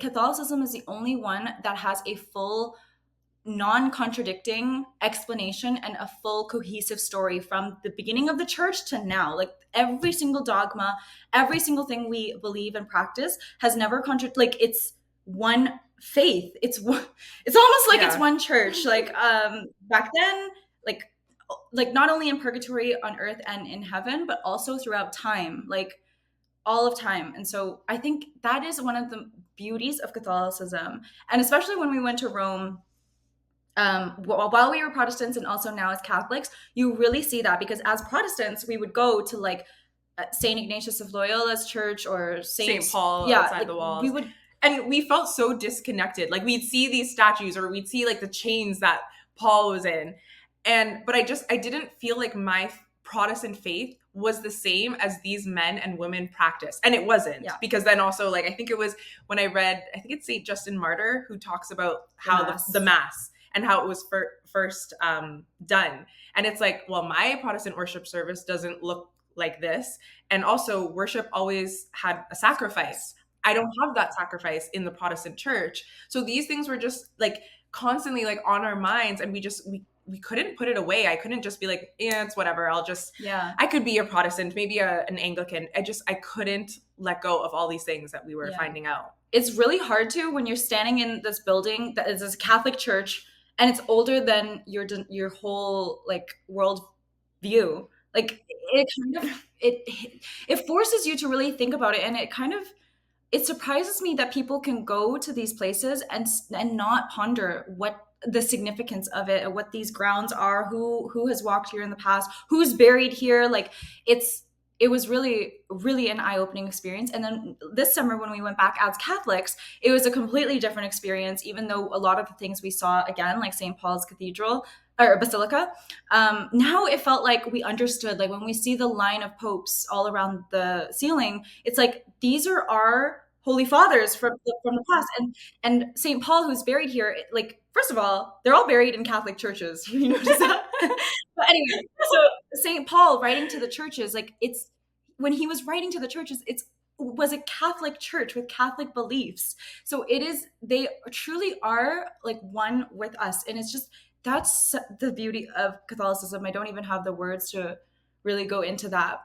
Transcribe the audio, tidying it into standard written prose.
Catholicism is the only one that has a full non-contradicting explanation and a full cohesive story from the beginning of the church to now. Like every single dogma, every single thing we believe and practice has never like it's one faith. It's almost like it's Yeah. one church. Like back then, like not only in purgatory on earth and in heaven, but also throughout time. Like all of time. And so I think that is one of the beauties of Catholicism. And especially when we went to Rome, while we were Protestants and also now as Catholics, you really see that because as Protestants, we would go to like Saint Ignatius of Loyola's church or St. Saint, Paul yeah, outside like the we walls. would, And we felt so disconnected. Like we'd see these statues or we'd see like the chains that Paul was in. But I didn't feel like my Protestant faith was the same as these men and women practice. And it wasn't. yeah, Because then also like I think it was when I read, I think it's St. Justin Martyr who talks about the how mass. the mass and how it was first done. And it's like, well, my Protestant worship service doesn't look like this. And also worship always had a sacrifice. I don't have that sacrifice in the Protestant church. So these things were just like constantly like on our minds, and we couldn't put it away. I couldn't just be like, yeah, it's whatever. Yeah, I could be a Protestant, maybe an Anglican. I couldn't let go of all these things that we were yeah. finding out. It's really hard to when you're standing in this building that is this Catholic church and it's older than your whole like world view. Like it kind of it forces you to really think about it, and it surprises me that people can go to these places and not ponder what the significance of it and what these grounds are, who has walked here in the past, who's buried here. Like it was really really an eye-opening experience. And then this summer when we went back as Catholics, it was a completely different experience, even though a lot of the things we saw again, like St. Paul's Cathedral or Basilica, now it felt like we understood. Like when we see the line of popes all around the ceiling, it's like these are our holy fathers from the past. And St. Paul, who's buried here, like first of all, they're all buried in Catholic churches. You notice that? But anyway, so St. Paul writing to the churches, like it's when he was writing to the churches, it's was a Catholic church with Catholic beliefs. So it is, they truly are like one with us. And it's just, that's the beauty of Catholicism. I don't even have the words to really go into that.